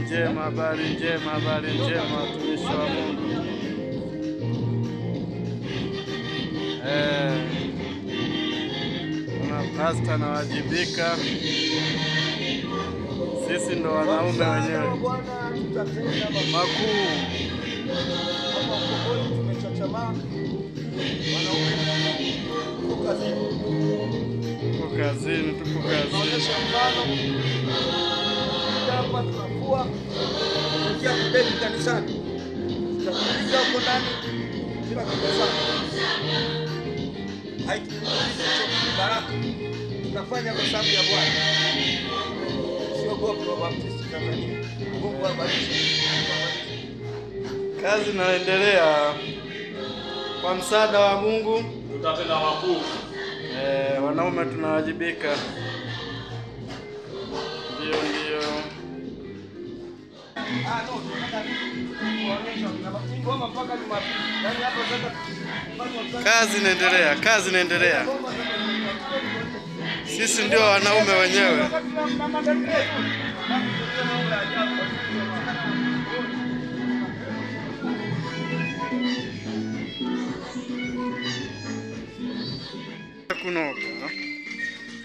njema, habari njema, habari njema, watumishi wa Mungu. Kuna pastor anawajibika. Sisi ndo wanaume wenyewe makuu. Tupo kazini. Hapa tunakuwa kuja mbele kanisani. Tutakuja huko ndani bila kukosa. Baraka. Tunafanya kwa sababu ya Bwana. Sio kwa Baptist Tanzania. Mungu abariki. Kazi inaendelea kwa msaada wa Mungu. Tutatenda makuu. Wanaume tunawajibika. Ndio. Kazi inaendelea. Sisi ndio wanaume wenyewe.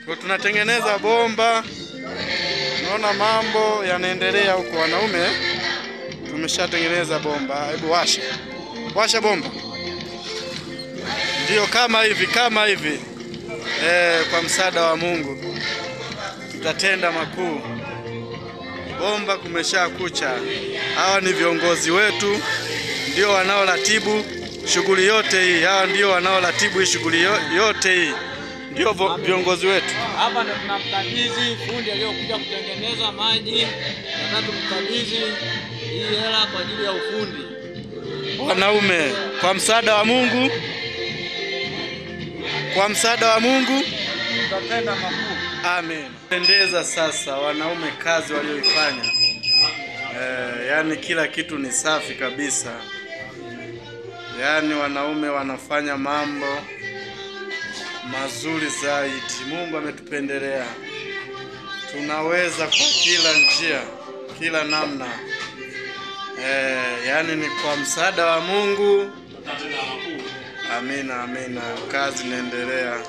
Kwa tunatengeneza bomba. Naona mambo yanaendelea huko, wanaume tumeshatengeneza bomba. Hebu washa bomba. Ndio kama hivi. Kwa msaada wa Mungu tutatenda makuu. Bomba kumesha kucha. Hawa ni viongozi wetu, ndio wanaoratibu shughuli yote hii. Hawa ndio wanaoratibu hii shughuli yote hii. Ndio viongozi wetu. Hapa ndo tunamkabidhi fundi aliyokuja kutengeneza maji. Nataka tumkabidhi hii hela kwa ajili ya ufundi. Wanaume, kwa msaada wa Mungu. Tutatenda makuu. Amen. Pendeza sasa wanaume kazi walioifanya. Yani kila kitu ni safi kabisa. Yani wanaume wanafanya mambo mazuri zaidi. Mungu ametupendelea. Tunaweza kwa kila njia, kila namna. Yani ni kwa msaada wa Mungu. Amina. Kazi inaendelea.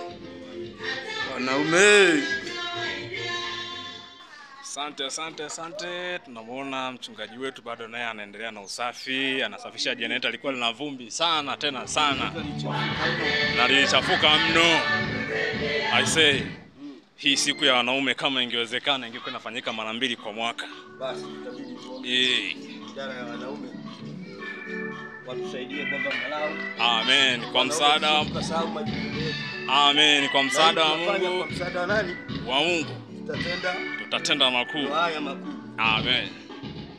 Wanaume. Asante. Tunamuona mchungaji wetu bado naye anaendelea na usafi, anasafisha generator. Alikuwa lina vumbi sana tena sana. Na lilichafuka mno. I say hii siku ya wanaume kama ingewezekana ingekuwa inafanyika mara 2 kwa mwaka. Basi tutabidi idara ya wanaume watusaidie kwamba angalau. Amen. Kwa msaada wa Mungu. Amen. Kwa msaada wa Mungu. Kwa msaada wa nani? Wa Mungu. Tutatenda makuu. Haya makuu. Amen.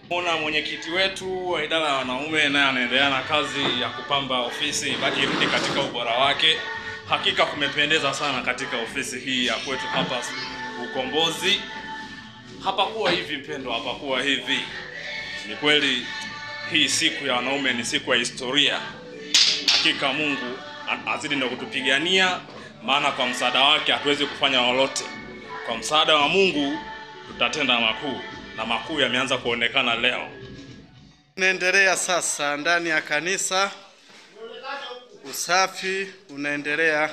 Kuna mwenyekiti wetu wa idara ya wanaume naye anaendelea na kazi ya kupamba ofisi ibaki irudi katika ubora wake. Hakika kumependeza sana katika ofisi hii ya kwetu hapa Ukombozi. Hapakuwa hivi mpendo, hapakuwa hivi. Ni kweli hii siku ya wanaume ni siku ya historia. Hakika Mungu azidi na kutupigania, maana kwa msaada wake hatuwezi kufanya lolote. Kwa msaada wa Mungu tutatenda makuu, na makuu yameanza kuonekana leo. Unaendelea sasa ndani ya kanisa. Usafi unaendelea.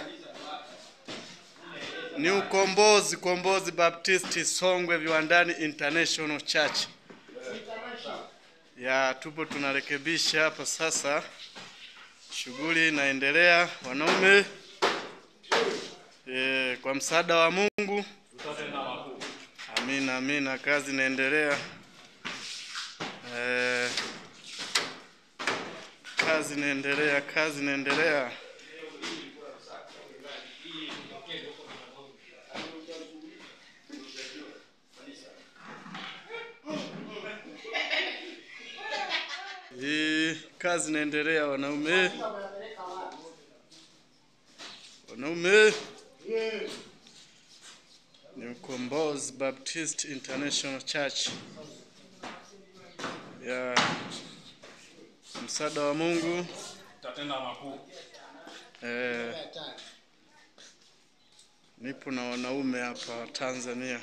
Ni Ukombozi Baptist Songwe Viwandani International Church. Tupo tunarekebisha hapa sasa. Shughuli inaendelea wanaume. Kwa msaada wa Mungu tutatenda makuu. Amina. Kazi inaendelea. Kazi inaendelea. Kazi inaendelea wanaume. Ni Ukombozi Baptist International Church. Msaada wa Mungu tutatenda makuu. Nipo na wanaume hapa Tanzania.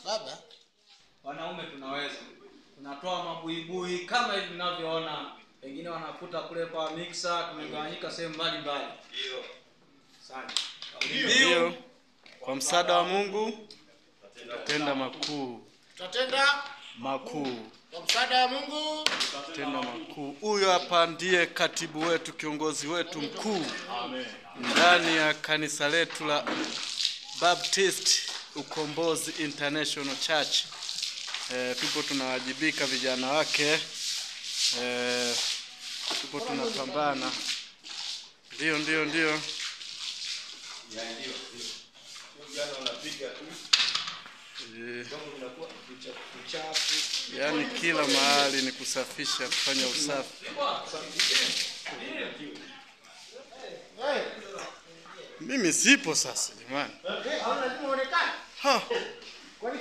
Baba mabuibui kama hivi mnavyoona. Wengine wanakuta kule kwa mixer, tumegawanyika sehemu mbalimbali. Ndio. Asante. Ndio. Kwa msaada wa Mungu tutatenda makuu. Tutatenda Makuu. kwa msaada wa Mungu. Tena makuu. Huyo hapa ndiye katibu wetu, kiongozi wetu mkuu. Amen. Ndani ya kanisa letu la Baptist Ukombozi International Church. Tupo tunawajibika vijana wake. Tupo tunapambana. Ndio. Vijana wanapiga tu. Yaani kila mahali ni kusafisha, kufanya usafi. Mimi sipo sasa jamani. Lazima uonekane. Ha. Kwani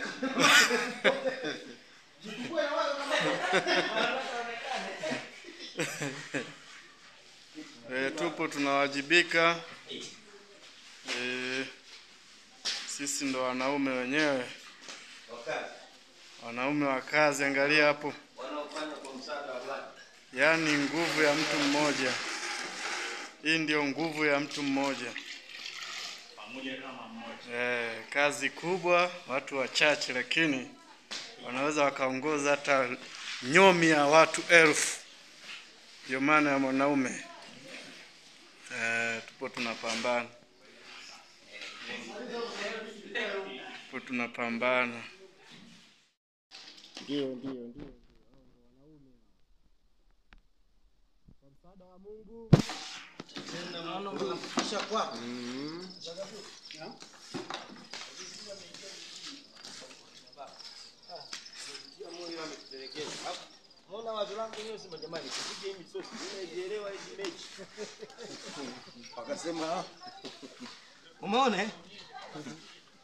Tupo tunawajibika. Sisi ndo wanaume wenyewe. Wanaume wa kazi, angalia hapo. Wanaofanya kwa msaada wa Bwana. Yaani nguvu ya mtu mmoja. Hii ndio nguvu ya mtu mmoja. Pamoja kama mmoja. Kazi kubwa, watu wachache lakini wanaweza wakaongoza hata nyomi ya watu 1000. Ndio maana ya mwanaume. Tupo tunapambana. Tupo tunapambana. Ndio. Wanaume. Kwa msaada wa Mungu. Naona mnafikisha kwako. Mbona wazo langu leo sema jamani tupige hii misosi unaelewa hii mechi. Wakasema umeona?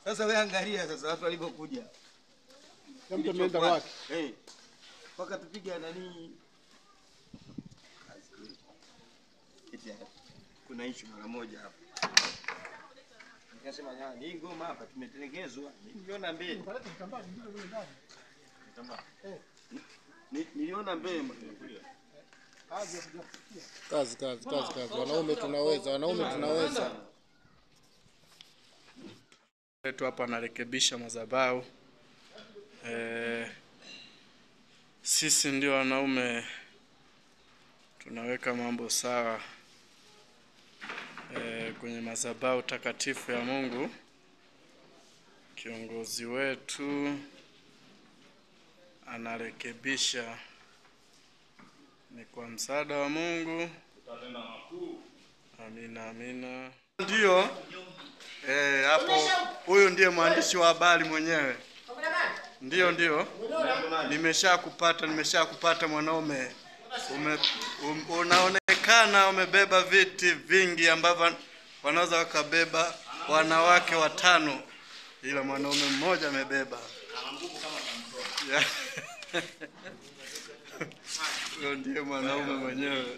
Sasa wewe angalia sasa watu walipokuja. Mtu ameenda wapi? Paka tupige nani? Kuna issue mara moja hapa. Nikasema nyani hii ngoma hapa tumetelekezwa. Niliona mbele. Niliona mbele. Kazi. Wanaume tunaweza. Wetu hapa anarekebisha madhabahu. Sisi ndio wanaume tunaweka mambo sawa kwenye madhabahu takatifu ya Mungu. Kiongozi wetu anarekebisha, ni kwa msaada wa Mungu. Tutatenda makuu. Amina. Ndio. Hapo huyu ndiye mwandishi wa habari mwenyewe. Ndio. Nimeshakupata mwanaume. Unaonekana umebeba viti vingi ambavyo wanaweza wakabeba wanawake 5, ila mwanaume mmoja amebeba. Ana nguvu kama Samson. Huyo ndiye mwanaume mwenyewe.